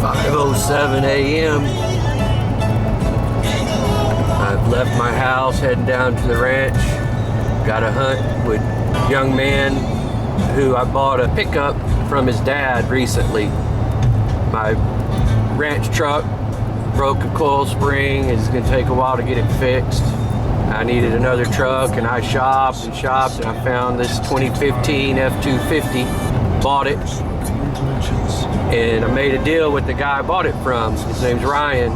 5:07 a.m. I've left my house, heading down to the ranch. Got a hunt with a young man who I bought a pickup from his dad recently. My ranch truck broke a coil spring. It's gonna take a while to get it fixed. I needed another truck, and I shopped and shopped, and I found this 2015 F-250. Bought it, and I made a deal with the guy I bought it from. His name's Ryan,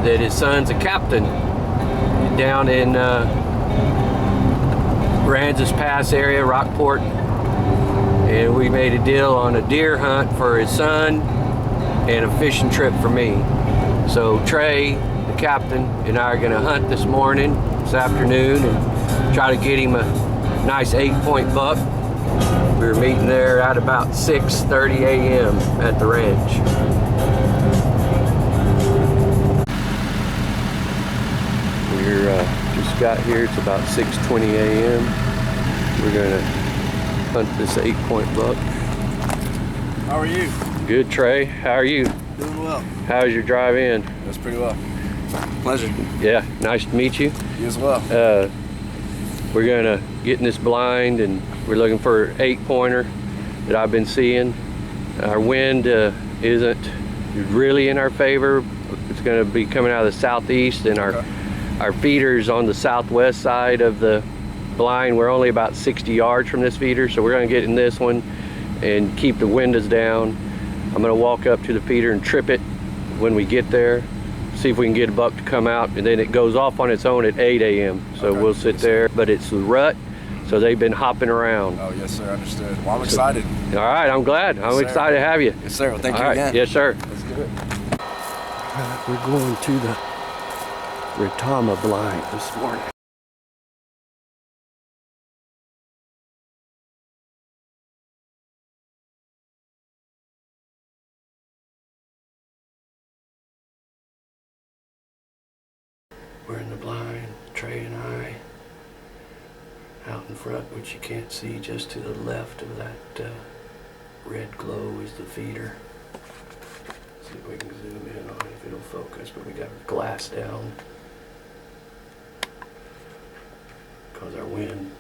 that his son's a captain down in Ranzas Pass area, Rockport, and we made a deal on a deer hunt for his son and a fishing trip for me. So Trey, the captain, and I are gonna hunt this morning, this afternoon, and try to get him a nice 8-point buck. We were meeting there at about 6:30 a.m. at the ranch. We're just got here. It's about 6:20 a.m. We're gonna hunt this 8-point buck. How are you? Good, Trey. How are you? Doing well. How's your drive in? That's pretty well. Pleasure. Yeah, nice to meet you. You as well. We're gonna get in this blind, and we're looking for an 8-pointer that I've been seeing. Our wind isn't really in our favor. It's gonna be coming out of the southeast, and our feeder's on the southwest side of the blind. We're only about 60 yards from this feeder, so we're gonna get in this one and keep the windows down. I'm gonna walk up to the feeder and trip it when we get there, see if we can get a buck to come out, and then it goes off on its own at 8 a.m. So we'll sit there, but it's the rut, so they've been hopping around. Oh, yes, sir, understood. Well, I'm excited. All right, I'm glad. Yes, I'm excited to have you. Yes, sir. Well, thank All you right. again. Yes, sir. Let's do it. All right, we're going to the Retama blind this morning. We're in the blind, Trey and I, out in front, which you can't see. Just to the left of that red glow is the feeder. See if we can zoom in on it, if it'll focus, but we got the glass down because our wind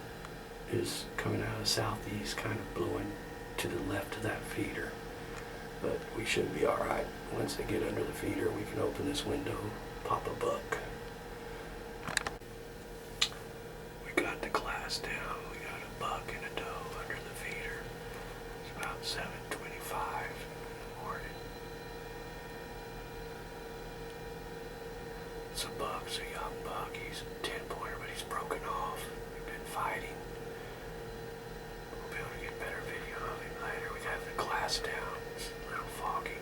is coming out of the southeast, kind of blowing to the left of that feeder. But we should be all right. Once they get under the feeder, we can open this window, pop a buck. Got the glass down. We got a buck and a doe under the feeder. It's about 7:25 in the morning. It's a buck, it's a young buck. He's a 10-pointer, but he's broken off. We've been fighting. We'll be able to get better video of him later. We got the glass down. It's a little foggy.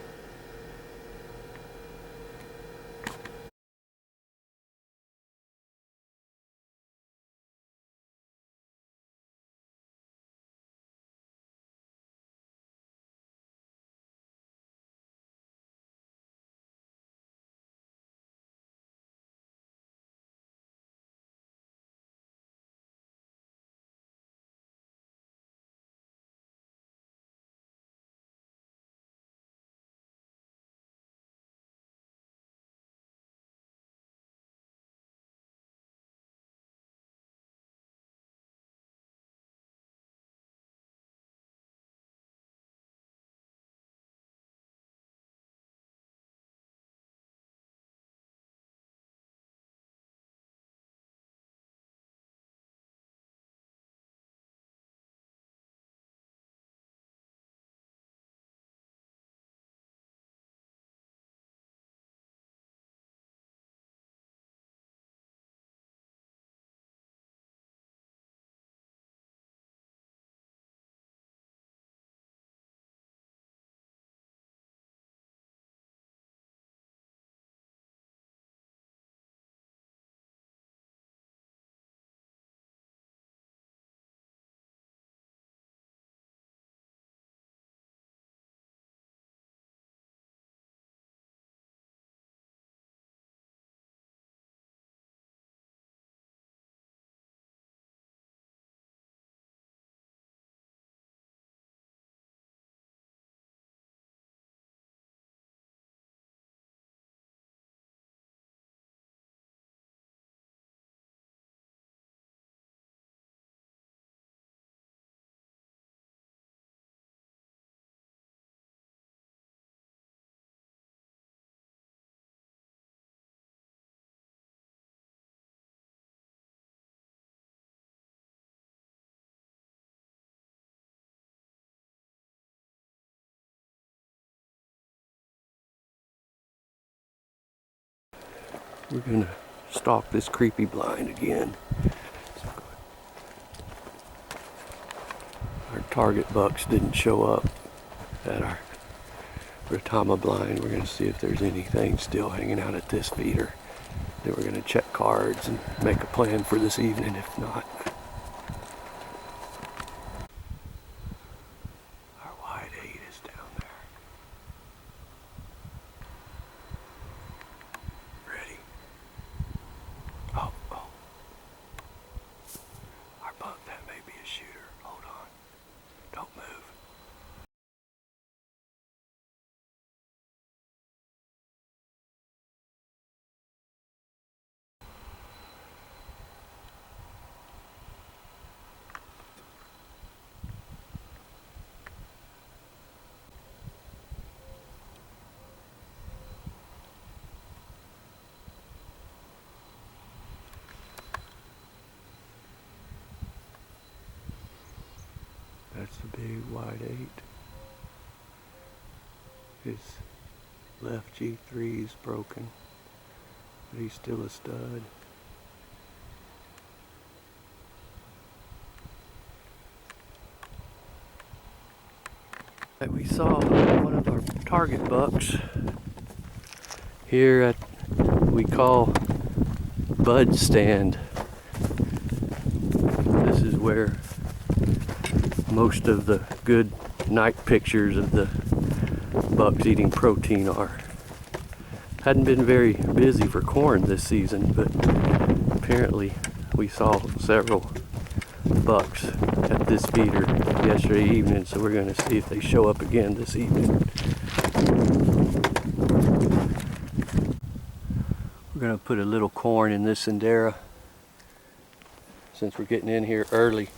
We're gonna stalk this creepy blind again. Our target bucks didn't show up at our Retama blind. We're gonna see if there's anything still hanging out at this feeder. Then we're gonna check cards and make a plan for this evening if not. Our wide 8 is down there. Ready? Oh. Our buck, that may be a shooter. Hold on. Don't move. That's the big wide 8. His left G3 is broken, but he's still a stud. We saw one of our target bucks here at we call Bud Stand. This is where most of the good night pictures of the bucks eating protein are. Hadn't been very busy for corn this season, but apparently we saw several bucks at this feeder yesterday evening, so we're going to see if they show up again this evening. We're going to put a little corn in this Sendera since we're getting in here early.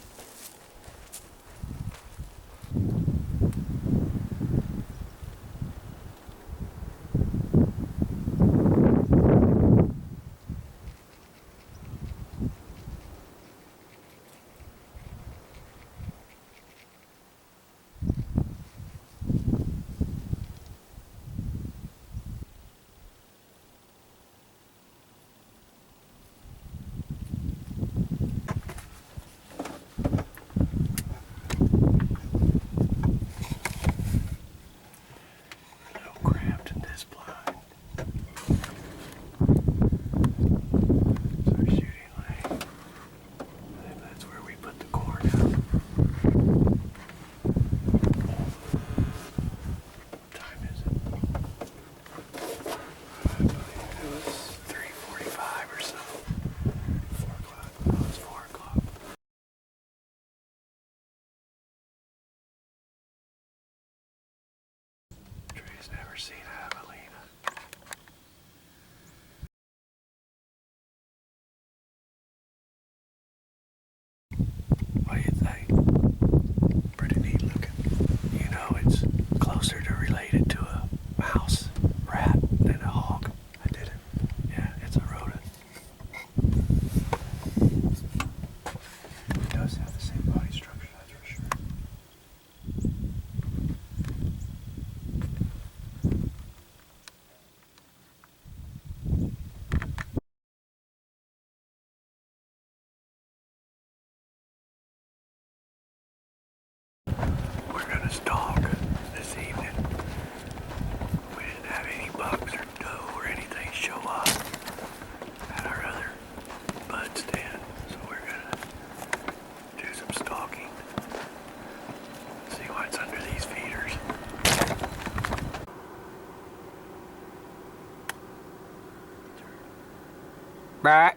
What do you think? Pretty neat looking. You know, it's closer to related to a mouse, rat, than a hog. I did it. Yeah, it's a rodent. It does have the same body structure, that's for sure. Stalk this evening. We didn't have any bucks or doe or anything show up at our other bud stand, so we're gonna do some stalking. See what's under these feeders. Right.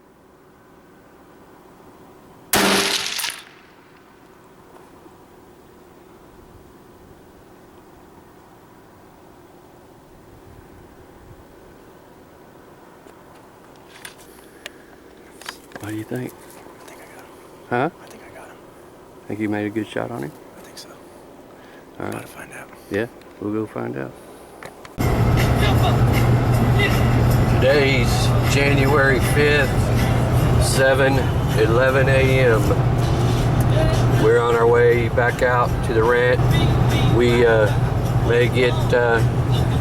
What do you think? I think I got him. Huh? I think I got him. Think you made a good shot on him? I think so. All right. Gotta find out. Yeah, we'll go find out. Today's January 5th, 7:11 a.m. We're on our way back out to the ranch. We may get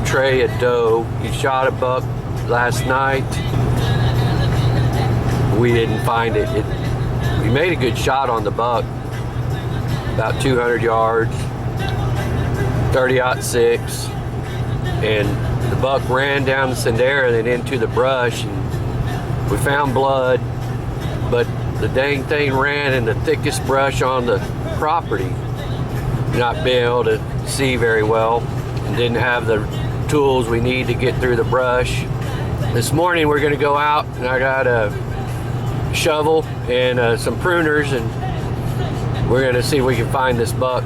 Trey a doe. He shot a buck last night. we didn't find it. We made a good shot on the buck, about 200 yards, 30-06, and the buck ran down the Sendera and into the brush, and we found blood, but the dang thing ran in the thickest brush on the property, not being able to see very well, and didn't have the tools we need to get through the brush. This morning we're going to go out, and I got a shovel and some pruners, and we're going to see if we can find this buck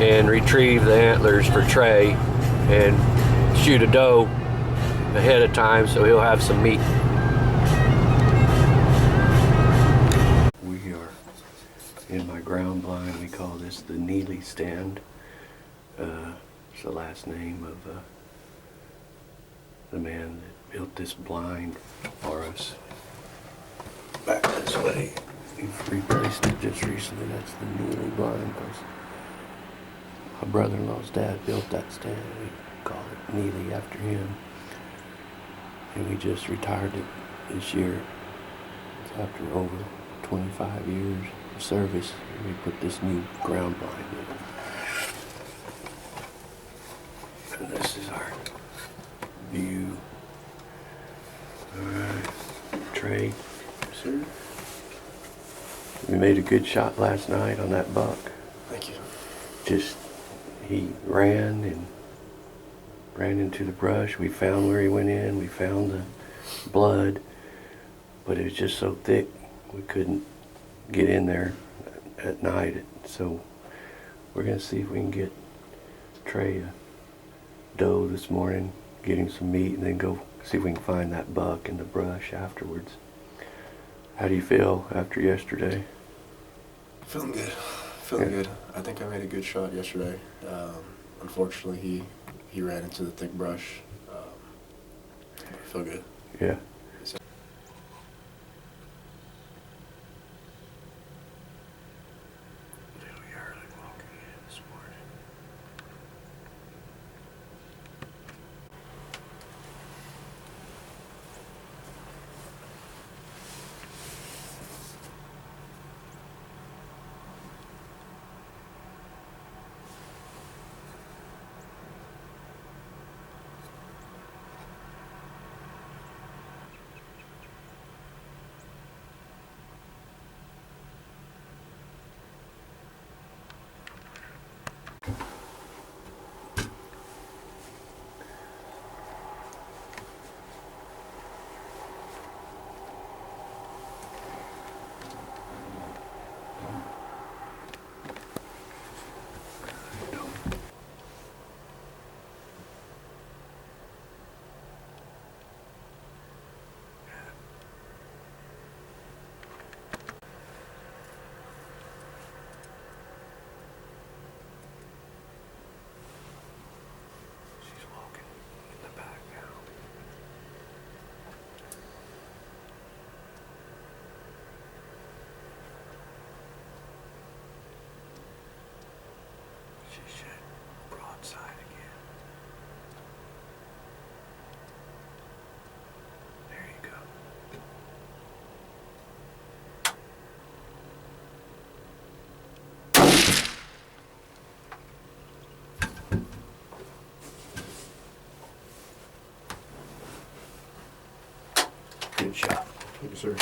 and retrieve the antlers for Trey and shoot a doe ahead of time so he'll have some meat. We are in my ground blind. We call this the Neely stand. It's the last name of the man that built this blind for us. Back this way. We've replaced it just recently. That's the Neely blind, because my brother-in-law's dad built that stand. We call it Neely after him. And we just retired it this year. It's after over 25 years of service. We put this new ground blind in. And this is our view. Alright, Trey. Sir. We made a good shot last night on that buck. Thank you. Just, he ran into the brush. We found where he went in. We found the blood, but it was just so thick we couldn't get in there at night. So we're gonna see if we can get Trey a doe this morning, get him some meat, and then go see if we can find that buck in the brush afterwards. How do you feel after yesterday? Feeling good. Feeling good. I think I made a good shot yesterday. Unfortunately, he ran into the thick brush. I feel good. Yeah. Good shot. Thank you, sir.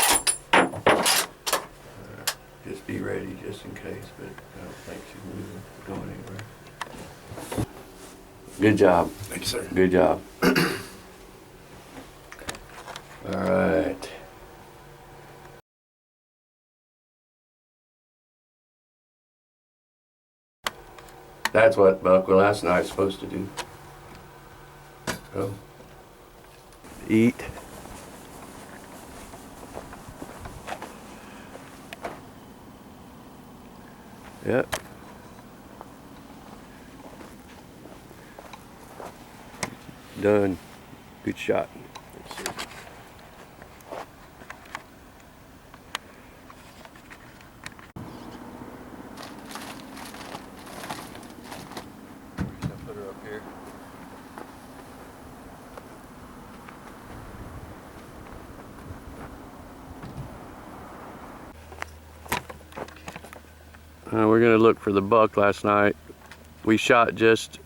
Just be ready just in case, but I don't think she's moving, going anywhere. Good job. Thank you, sir. Good job. All right. That's what buck last night's supposed to do. Go. Eat. Yep. Done. Good shot. Let's see. I'll put her up here. We're gonna look for the buck last night. We shot just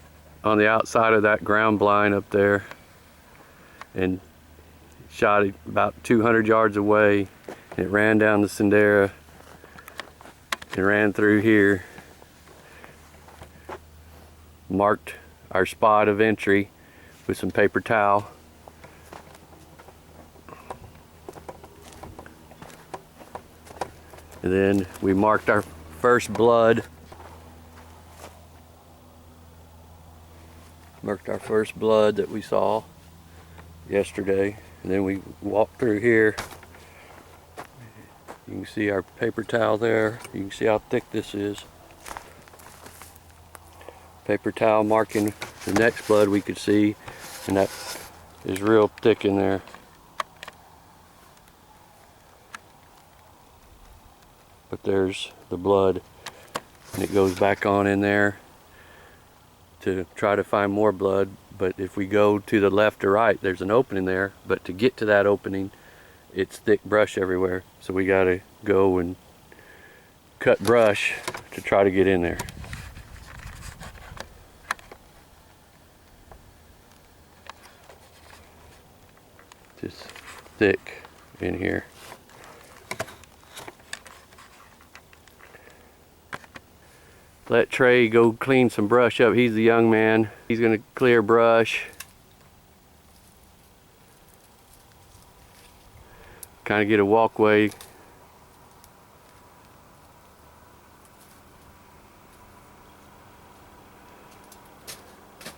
on the outside of that ground blind up there and shot it about 200 yards away. It ran down the Sendera and ran through here. Marked our spot of entry with some paper towel. And then we marked our first blood. Marked our first blood that we saw yesterday. And then we walked through here. You can see our paper towel there. You can see how thick this is. Paper towel marking the next blood we could see, and that is real thick in there. But there's the blood, and it goes back on in there to try to find more blood. But if we go to the left or right, there's an opening there, but to get to that opening, it's thick brush everywhere, so we gotta go and cut brush to try to get in there. Just thick in here. Let Trey go clean some brush up. He's the young man. He's gonna clear brush. Kind of get a walkway.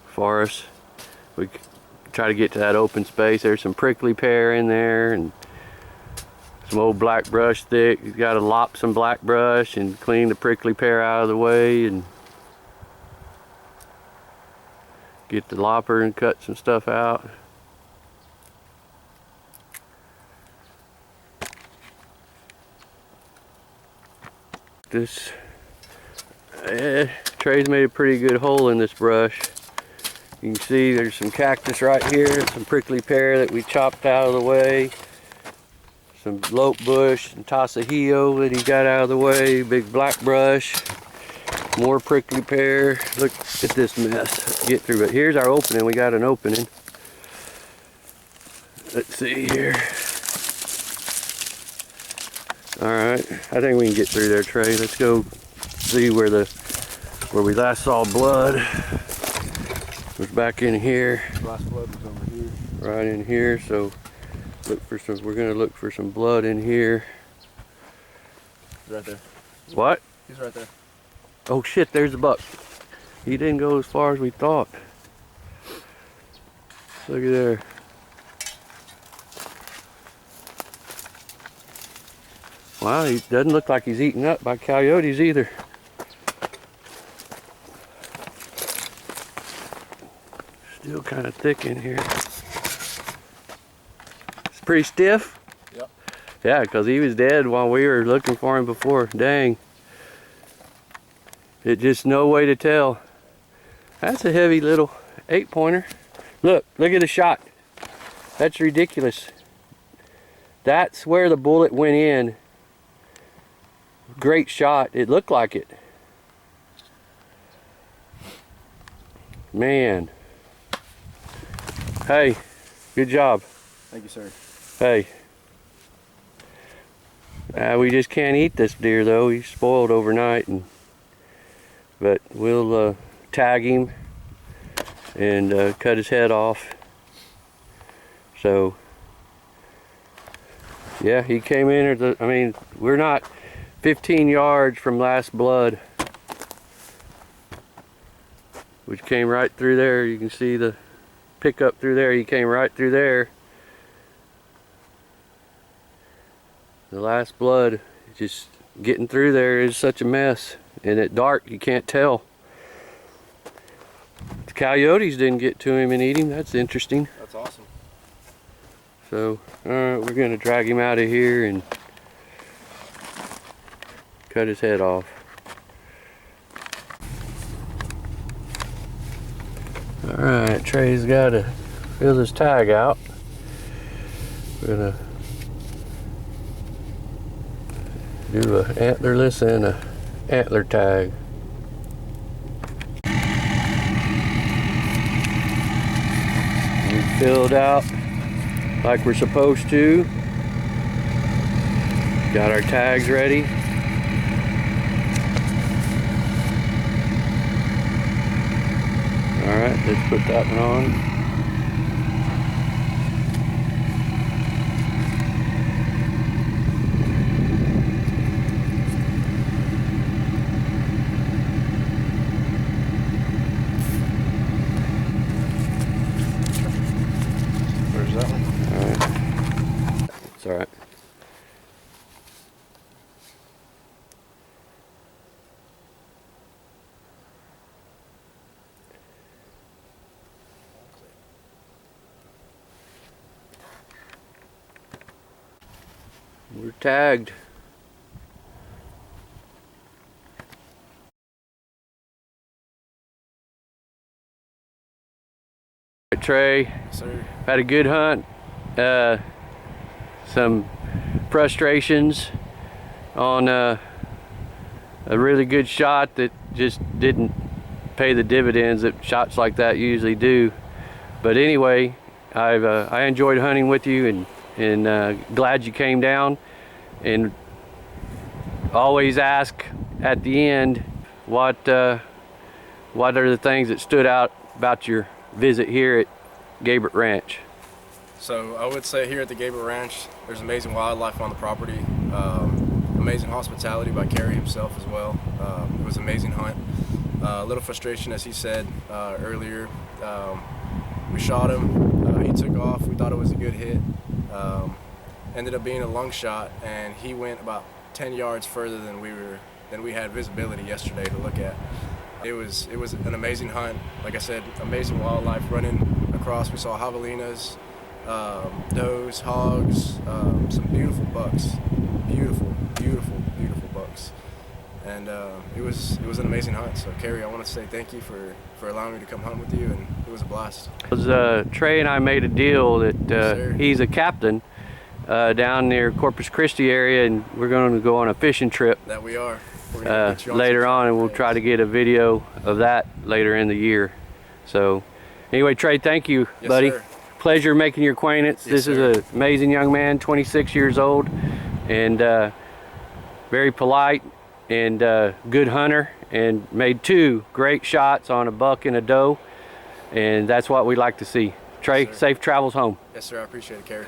For us. We try to get to that open space. There's some prickly pear in there and some old black brush thick. You got to lop some black brush and clean the prickly pear out of the way and get the lopper and cut some stuff out. This Trey's made a pretty good hole in this brush. You can see there's some cactus right here, some prickly pear that we chopped out of the way, some lote bush and tasajillo that he got out of the way, big black brush, more prickly pear. Look at this mess. Get through it. Here's our opening. We got an opening. Let's see here. All right, I think we can get through there, Trey. Let's go see where we last saw blood. It was back in here. Last blood was over here. Right in here. So we're gonna look for some blood in here. He's right there. What? He's right there. Oh shit! There's the buck. He didn't go as far as we thought. Look at there. Wow, he doesn't look like he's eaten up by coyotes either. Still kind of thick in here. It's pretty stiff? Yep. Yeah, because he was dead while we were looking for him before. Dang. It's just no way to tell. That's a heavy little 8-pointer. Look at the shot. That's ridiculous. That's where the bullet went in. Great shot. It looked like it. Man. Hey, good job. Thank you, sir. Hey. We just can't eat this deer though. He's spoiled overnight, but we'll tag him and cut his head off. So yeah, he came in I mean, we're not 15 yards from last blood, which came right through there. You can see the pickup through there. He came right through there. The last blood, just getting through there is such a mess, and at dark you can't tell. The coyotes didn't get to him and eat him. That's interesting. That's awesome. So alright, we're gonna drag him out of here and cut his head off. Alright, Trey's got to fill his tag out. We're gonna do a antlerless and a antler tag. We filled out like we're supposed to. Got our tags ready. All right, let's put that one on. Where's that one? All right, it's all right. We're tagged. Trey, Yes, sir. had a good hunt. Some frustrations on a really good shot that just didn't pay the dividends that shots like that usually do. But anyway, I enjoyed hunting with you, and glad you came down. And always ask at the end what are the things that stood out about your visit here at Gebert Ranch. So I would say here at the Gebert Ranch, there's amazing wildlife on the property, amazing hospitality by Kerry himself as well. It was an amazing hunt. A little frustration, as he said earlier. We shot him, he took off, we thought it was a good hit. Ended up being a lung shot, and he went about 10 yards further than we had visibility yesterday to look at. It was an amazing hunt. Like I said, amazing wildlife running across. We saw javelinas, does, hogs, some beautiful bucks, beautiful bucks, and it was an amazing hunt. So Kerry, I want to say thank you for allowing me to come hunt with you, and it was a blast. Trey and I made a deal that Yes, he's a captain down near Courpus Christi area, and we're going to go on a fishing trip That we are. We're gonna get you later some on, and we'll trails. try to get a video of that later in the year. So anyway, Trey, thank you, Yes, buddy. sir. Pleasure making your acquaintance. Yes, This sir. is an amazing young man, 26 years old, and very polite and good hunter, and made 2 great shots on a buck and a doe, and that's what we like to see. Trey, sir. safe travels home. Yes, sir. I appreciate it, Kerry.